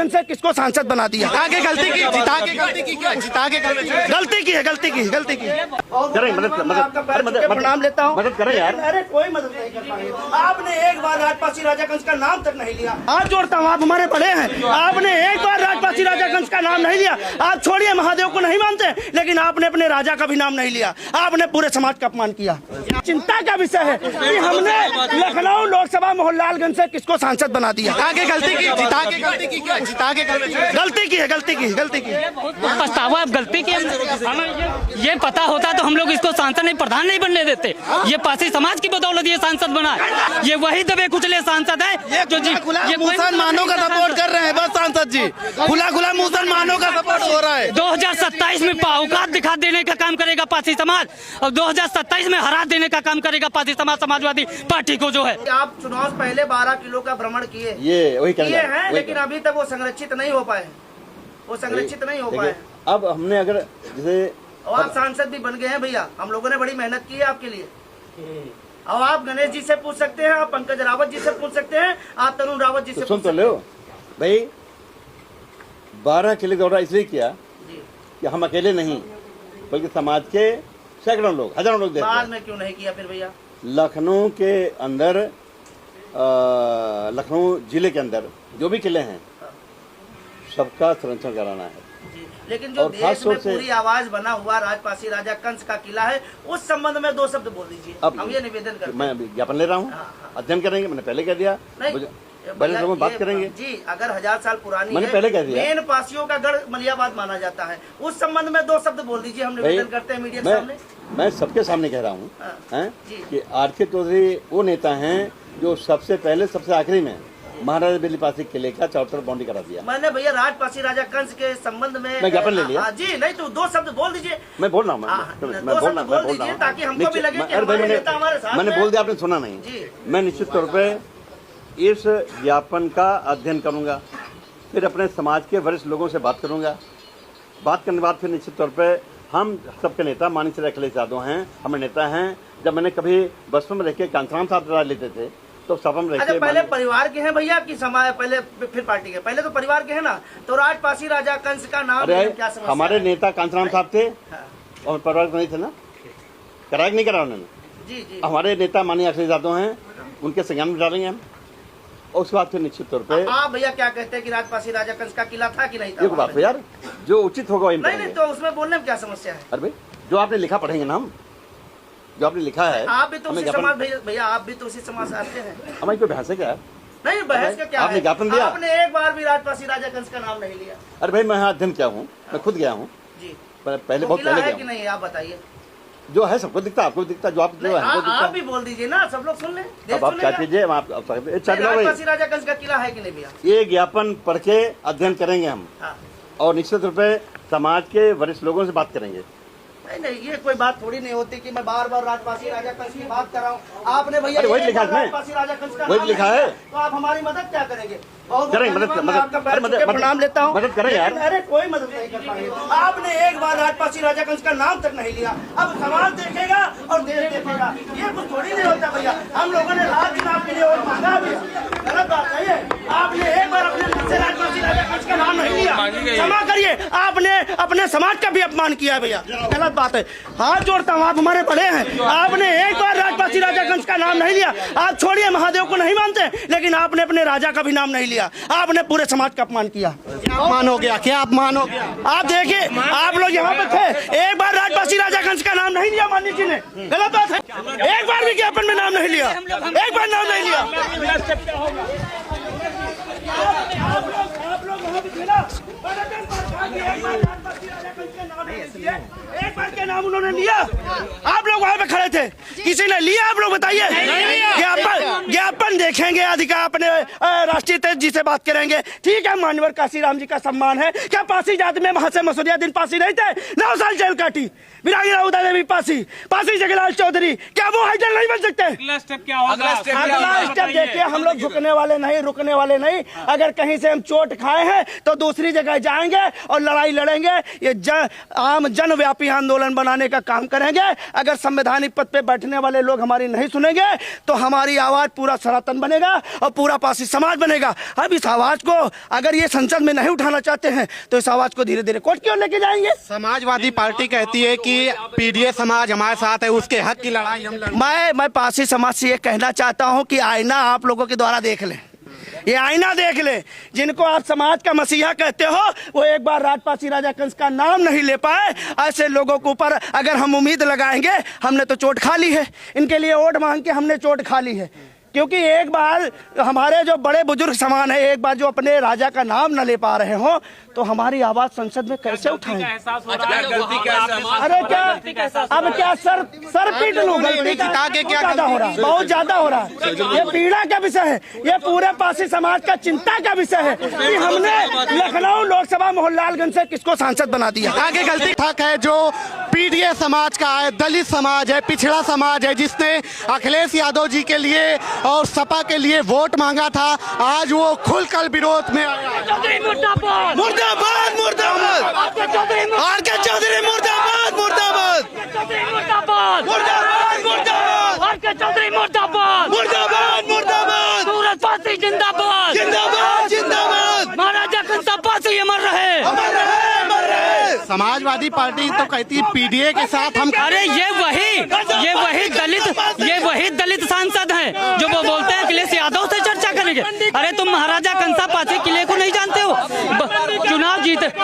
मोहल्लालगंज से किसको सांसद बना दिया? आगे गलती की, जिता के गलती की, क्या जिता के गलती की है, गलती की प्रणाम लेता हूँ। मदद करें यार। अरे कोई मदद नहीं कर पाएंगे। आपने एक बार राजपासी राजागंज का नाम तक नहीं लिया। हाथ जोड़ता हूँ, आप हमारे बड़े हैं। आपने एक बार राजपासी राजागंज का नाम नहीं लिया। आप छोड़िए महादेव को नहीं मानते, लेकिन आपने अपने राजा का भी नाम नहीं लिया। आपने पूरे समाज का अपमान किया। चिंता का विषय है कि हमने लखनऊ लोकसभा मोहल्लालगंज से किसको सांसद बना दिया। आगे गलती की, जिता के गलती की, क्या जिता के गलती की है, गलती की पछतावा। अब गलती की हमें ये पता होता तो हम लोग इसको सांसद नहीं, प्रधान नहीं बनने देते। ये पासी समाज की बदौलत ये सांसद बना। ये वही दबे कुचले सांसद है जो ये मुसलमानों का सपोर्ट कर रहे हैं। बस सांसद जी खुला मुसलमानों का सपोर्ट हो रहा है। 2027 में औकात दिखा देने का काम करेगा पासी समाज, और 2027 में हरा देने का काम करेगा पासी समाज, समाजवादी पार्टी को जो है। आप चुनाव से पहले 12 किलो का भ्रमण किए, ये वही किए हैं, लेकिन अभी तक वो संरक्षित नहीं हो पाए। अब हमने अगर जैसे और आप सांसद भी बन गए हैं भैया, हम लोगों ने बड़ी मेहनत की है आपके लिए। और आप गणेश जी से पूछ सकते हैं, आप पंकज रावत जी से पूछ सकते हैं, आप तरुण रावत जी से सुन तो लो भाई। 12 किले दौरा इसलिए किया कि हम अकेले नहीं, बल्कि समाज के सैकड़ों लोग, हजारों लोग बाद में क्यों नहीं किया फिर भैया? लखनऊ के अंदर, लखनऊ जिले के अंदर जो भी किले हैं सबका संरक्षण कराना है। लेकिन जो देश में पूरी आवाज बना हुआ राजपासी राजा कंस का किला है, उस संबंध में 2 शब्द बोल दीजिए। हम ये निवेदन करते हैं। मैं विज्ञापन ले रहा हूँ, अध्ययन करेंगे। मैंने पहले कह दिया, बड़े लोगों में बात करेंगे जी। अगर 1000 साल पुरानी मैंने पहले कह दिया, मेन पासियों का गढ़ मलियाबाद माना जाता है, उस संबंध में 2 शब्द बोल दीजिए। हम निवेदन करते हैं मीडिया के सामने। मैं सबके सामने कह रहा हूँ कि आर.के. चौधरी वो नेता हैं जो सबसे पहले सबसे आखिरी में महाराजा दिल्ली पासी किले का 74 बाउंड्री करा दिया। मैंने भैया राजपासी राजा कंस के संबंध में मैं ज्ञापन ले लिया जी। नहीं तो 2 शब्द बोल दीजिए। मैं बोल रहा हूँ, मैं बोल रहा हूँ ताकि हमको भी लगे कि हमारे नेता हमारे साथ। मैंने बोल दिया, आपने सुना नहीं। मैं निश्चित तौर पे इस ज्ञापन का अध्ययन करूंगा, फिर अपने समाज के वरिष्ठ लोगों से बात करूंगा। बात करने के बाद फिर निश्चित तौर पे हम सबके नेता माननीय श्री अखिलेश यादव हैं, हमारे नेता हैं। जब मैंने कभी बसपा में रह के कांचराम साहब राय लेते थे तो सभा में अच्छा, पहले परिवार के हैं भैया कि समाज पहले फिर पार्टी के? पहले तो परिवार के हैं ना। तो राजपासी राजा कंस का नाम क्या समस्या? हमारे नेता कांचराम साहब थे और परिवार नहीं थे ना, कराया नहीं करा उन्होंने। जी। हमारे नेता माननीय अखिलेश यादव हैं, उनके संज्ञान में डालेंगे हम। और उसके बाद फिर निश्चित तौर पे आप भैया क्या कहते हैं कि राजपासी राजा कंस का किला था कि नहीं था? बात है यार, जो उचित होगा वही नहीं, तो उसमें बोलने में क्या समस्या है? अरे भाई, जो आपने लिखा पढ़ेंगे ना हम, जो आपने लिखा है। आप भी तो उसी समाज भैया, आप भी तो उसी समाज से आते हैं। हमारी कोई बहस है क्या? नहीं, बहस का क्या? आपने ज्ञापन दिया, आपने एक बार भी राजपासी राजा कंस का नाम नहीं लिया। अरे भाई, मैं यहाँ अध्ययन किया हूँ, मैं खुद गया हूँ जी। पहले बहुत पहले है कि नहीं, आप बताइए। जो है सबको दिखता, आपको दिखता, जो आप आप भी बोल दीजिए ना, सब लोग सुन लें। अब आप क्या कीजिए, राजपासी राजा कंस का किला है कि नहीं भैया? ये ज्ञापन पढ़ के अध्ययन करेंगे हम, और निश्चित रूप से समाज के वरिष्ठ लोगों से बात करेंगे। नहीं, ये कोई बात थोड़ी नहीं होती कि मैं बार-बार राजपासी राजा कंस की बात कर रहा हूँ। आपने भैया वही लिखा है, राजपासी राजा कंस का वही लिखा है, तो आप हमारी मदद क्या करेंगे? मदद प्रणाम लेता हूँ। मदद करें यार। अरे कोई मदद नहीं कर पाएंगे। आपने एक बार राजपासी राजा कंस का नाम तक नहीं लिया। अब समाज देखेगा और देश देखेगा, ये कुछ थोड़ी नहीं होता भैया। हम लोगों ने रात दिन आपके लिए और मांगा भी, गलत बात नहीं है। आपने एक बार अपने मुंह से राजपासी राजा कंस का नाम नहीं लिया, क्षमा करिए, आपने अपने समाज का भी अपमान किया भैया, गलत बात है। हाथ जोड़ता हूँ, आप हमारे बड़े हैं। आपने एक बार राजपासी राजा कंस का नाम नहीं लिया। आप छोड़िए महादेव को नहीं मानते, लेकिन आपने अपने राजा का भी नाम नहीं लिया। आपने पूरे समाज का अपमान किया। अपमान हो गया, क्या अपमान हो गया? आप देखिए, आप लोग यहाँ पे थे, एक बार राजपासी राजा कंस का नाम नहीं लिया माननीय जी ने, गलत बात है। एक बार भी ज्ञापन में नाम नहीं लिया, एक बार नाम नहीं लिया। आप लोग वहाँ पे थे ना, एक बार के नाम उन्होंने लिया, आप लोग वहाँ पे खड़े थे, किसी ने लिया? आप लोग बताइए। ज्ञापन देखेंगे, अधिकार अपने राष्ट्रीय तेज जी से बात करेंगे, ठीक है। मान्यवर काशीराम जी का सम्मान है। क्या पासी जाति में वहां से मसूरिया दिन पासी नहीं थे? 9 साल जेल काटी। विरागी राउदा देवी पासी जगलाल चौधरी, क्या वो हाईजर नहीं बन सकते? अगला स्टेप क्या होगा? अगला स्टेप देखिए, हम लोग झुकने वाले नहीं, रुकने वाले नहीं। अगर कहीं से हम चोट खाए हैं तो दूसरी जगह जाएंगे और लड़ाई लड़ेंगे। ये आम जनव्यापी आंदोलन बनाने का काम करेंगे। अगर संवैधानिक पद पे बैठने वाले लोग हमारी नहीं सुनेंगे तो हमारी आवाज पूरा सनातन बनेगा और पूरा पासी समाज बनेगा। अब इस आवाज को अगर ये संसद में नहीं उठाना चाहते हैं तो इस आवाज को धीरे धीरे कोर्ट की ओर लेके जाएंगे। समाजवादी पार्टी कहती है कि पीडीए समाज हमारे साथ है, उसके हक की लड़ाई हम लड़। मैं पासी समाज से ये कहना चाहता हूं कि आईना आप लोगों के द्वारा देख लें, ये आईना देख ले। जिनको आप समाज का मसीहा कहते हो वो एक बार राजपासी राजा कंस का नाम नहीं ले पाए। ऐसे लोगों के ऊपर अगर हम उम्मीद लगाएंगे, हमने तो चोट खा ली है। इनके लिए वोट मांग के हमने चोट खा ली है, क्योंकि एक बार हमारे जो बड़े बुजुर्ग समान है, एक बार जो अपने राजा का नाम न ले पा रहे हो तो हमारी आवाज संसद में कैसे उठाएं? अरे क्या अब क्या सर पीट लूं? गलती का क्या ज्यादा हो रहा है, बहुत ज्यादा हो रहा है। ये पीड़ा का विषय है, ये पूरे पासी समाज का चिंता का विषय है कि हमने लखनऊ लोकसभा मोहनलालगंज से किसको सांसद बना दिया। आगे गलती ठक है जो पीडीए समाज का है, दलित समाज है, पिछड़ा समाज है, जिसने अखिलेश यादव जी के लिए और सपा के लिए वोट मांगा था, आज वो खुलकर विरोध में आया। मुर्दाबाद मुर्दाबाद आर.के. चौधरी मुर्दाबाद मुर्दाबाद मुर्दाबाद मुर्दाबाद आर.के. चौधरी मुर्दाबाद मुर्दाबाद मुर्दाबाद सूरज पासी जिंदाबाद जिंदाबाद जिंदाबाद महाराजा कंसा पासी अमर रहे। समाजवादी पार्टी तो कहती है पीडीए के साथ हम। अरे ये वही दलित सांसद हैं जो वो बोलते हैं अखिलेश यादव से चर्चा करेंगे। अरे तुम महाराजा कंसा पासी किले को नहीं जानते हो?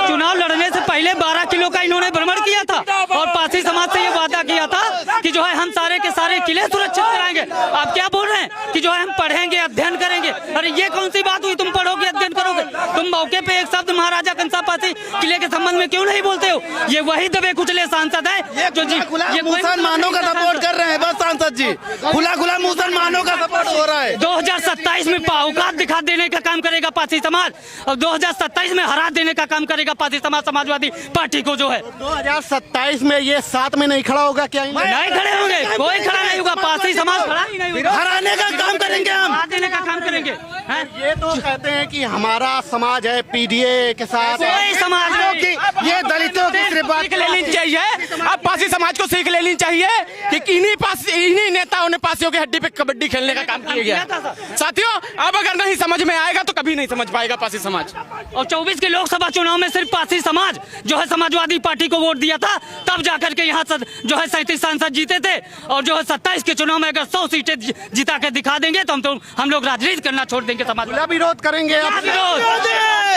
चुनाव लड़ने से पहले 12 किलो का इन्होंने भ्रमण किया था और पासी समाज से ये वादा किया था कि जो है हम सारे के सारे किले सुरक्षित कराएंगे। आप क्या बोल रहे हैं कि जो है हम पढ़ेंगे, अध्ययन करेंगे? अरे ये कौन सी बात हुई? तुम पढ़ोगे, अध्ययन करोगे? तुम मौके पे एक शब्द महाराजा कंसा पासी किले के संबंध में क्यों नहीं बोलते हो? ये वही दबे कुचले सांसद है जो ये मुसलमानों का सपोर्ट कर रहे हैं। बस सांसद जी खुला मुसलमानों का सपोर्ट हो रहा है। 2027 में औकात दिखा देने का काम करेगा पासी समाज और 2027 में हरा देने का काम करेगा पासी समाज समाजवादी पार्टी को। जो है 2027 में ये साथ में नहीं खड़ा होगा क्या? नहीं खड़े होंगे, कोई खड़ा नहीं होगा। पासी समाज खड़ा ही नहीं होगा। हराने का काम करेंगे हम, हरा देने का काम करेंगे। ये तो कहते हैं कि हमारा समाज है पीडीए के साथ। कोई समाज नहीं, ये दलितों की सिर्फ बात सीख लेनी चाहिए। अब पासी समाज को सीख लेनी चाहिए कि इन्हीं नेताओं ने पासियों की हड्डी पे कबड्डी खेलने का काम किया गया। साथियों, अब अगर नहीं समझ में आएगा तो कभी नहीं समझ पाएगा पासी समाज। और 24 के लोकसभा चुनाव में सिर्फ पासी समाज जो है समाजवादी पार्टी को वोट दिया था, तब जाकर के यहाँ जो है 37 सांसद जीते थे। और जो है 27 के चुनाव में अगर 100 सीटें जिता के दिखा देंगे तो हम लोग राजनीति करना छोड़ देंगे। समाज विरोध करेंगे।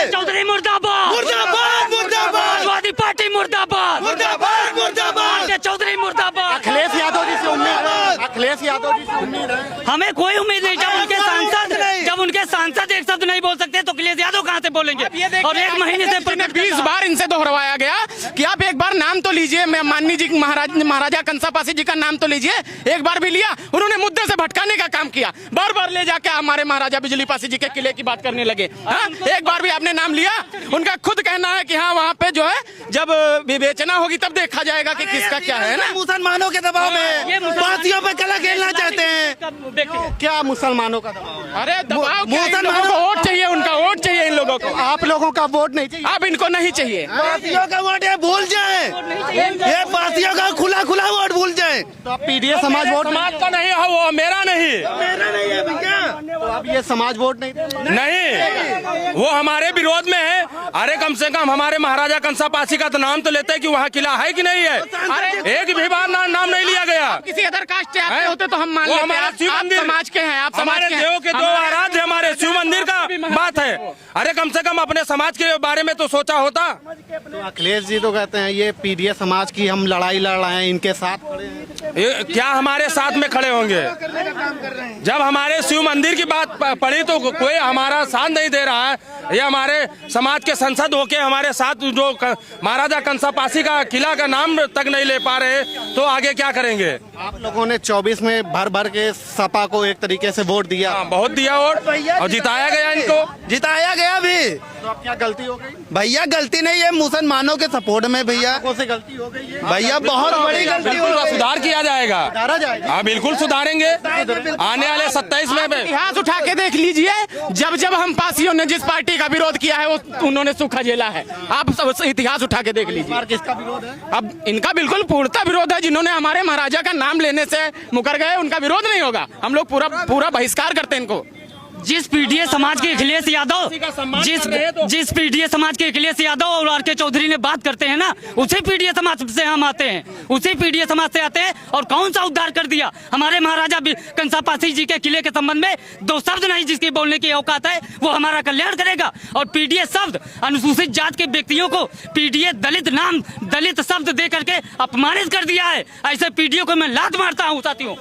चौधरी मुर्दाबाद मुर्दाबाद मुर्दाबाद समाजवादी पार्टी मुर्दाबाद मुर्दाबाद मुर्दाबाद चौधरी मुर्दाबाद। अखिलेश यादव जी से उम्मीद है, अखिलेश यादव जी से उम्मीद है। हमें कोई उम्मीद नहीं। जब उनके सांसद एक शब्द नहीं बोल सकते तो अखिलेश यादव कहाँ से बोलेंगे? और 1 महीने से 20 बार इनसे दोहराया गया कि आप एक बार नाम तो लीजिए, माननीय जी महाराजा कंसा पासी जी का नाम तो लीजिए। एक बार भी लिया? उन्होंने मुद्दे से भटकाने का काम किया। बार बार ले जाके हमारे महाराजा बिजली पासी जी के किले की बात करने लगे। हाँ, एक बार भी आपने नाम लिया? उनका खुद कहना है कि हाँ वहाँ पे जो है जब विवेचना होगी तब देखा जाएगा कि किसका क्या है ना। मुसलमानों के दबाव में पार्टियों पे कला खेलना चाहते हैं। क्या मुसलमानों का दबाव? अरे दबाव मुसलमानों को वोट चाहिए, उनका वोट चाहिए इन लोगों को। आप लोगों का वोट नहीं चाहिए? अब इनको नहीं चाहिए। पार्टियों का वोट ये भूल जाए, ये पार्टियों का खुला वोट भूल जाए। तो आप पीडीए समाज वोट समाज का नहीं है, वो मेरा नहीं है भैया। तो अब ये समाज वोट नहीं, वो हमारे विरोध में है। अरे कम से कम हमारे महाराजा कंसा पासी का तो नाम तो लेते हैं कि वहाँ किला है कि नहीं है। अरे एक भी बार नाम नहीं लिया गया। किसी अदर कास्ट से आते होते तो हम मान लेते हैं। आप समाज के हैं, आप हमारे देव के 2 आराध्य हमारे शिव मंदिर का बात है। अरे कम से कम अपने समाज के बारे में तो सोचा होता। तो अखिलेश जी तो कहते हैं ये पीडीए समाज की हम लड़ाई लड़ रहे हैं, इनके साथ खड़े हैं। क्या हमारे साथ में खड़े होंगे? जब हमारे शिव मंदिर की बात पड़ी तो कोई हमारा साथ नहीं दे रहा है। ये हमारे समाज के संसद होके हमारे साथ जो महाराजा कंसा पासी का किला का नाम तक नहीं ले पा रहे, तो आगे क्या करेंगे? आप लोगों ने 24 में भर के सपा को एक तरीके से वोट दिया। बहुत दिया वोट और जिताया गया, इनको जिताया गया भी। तो आपकी यहाँ गलती हो गई? भैया गलती नहीं है, मुसलमानों के सपोर्ट में भैया। कौन सी गलती हो गई है? भैया बहुत बड़ी गलती हो गई। सुधार किया जाएगा। सुधारा जाएगा। हाँ बिल्कुल सुधारेंगे। आने वाले 27 में इतिहास उठा के देख लीजिए, जब जब हम पासियों ने जिस पार्टी का विरोध किया है वो उन्होंने सूखा झेला है। आप सब इतिहास उठा के देख लीजिए। किसका विरोध है? अब इनका बिल्कुल पूर्णतः विरोध है। जिन्होंने हमारे महाराजा का नाम लेने से मुकर गए उनका विरोध नहीं होगा। हम लोग पूरा बहिष्कार करते हैं इनको। जिस पीडीए समाज के अखिलेश यादव जिस पीडीए समाज के अखिलेश यादव और आर के चौधरी ने बात करते हैं ना, उसी पीडीए समाज से हम आते हैं, उसी पीडीए समाज से आते हैं। और कौन सा उद्धार कर दिया हमारे महाराजा कंसापासी जी के किले के संबंध में? दो शब्द नहीं जिसकी बोलने की औकात है वो हमारा कल्याण करेगा। और पीडीए शब्द अनुसूचित जात के व्यक्तियों को पीडीए दलित शब्द दे करके अपमानित कर दिया है। ऐसे पीडीए को मैं लात मारता हूँ साथियों।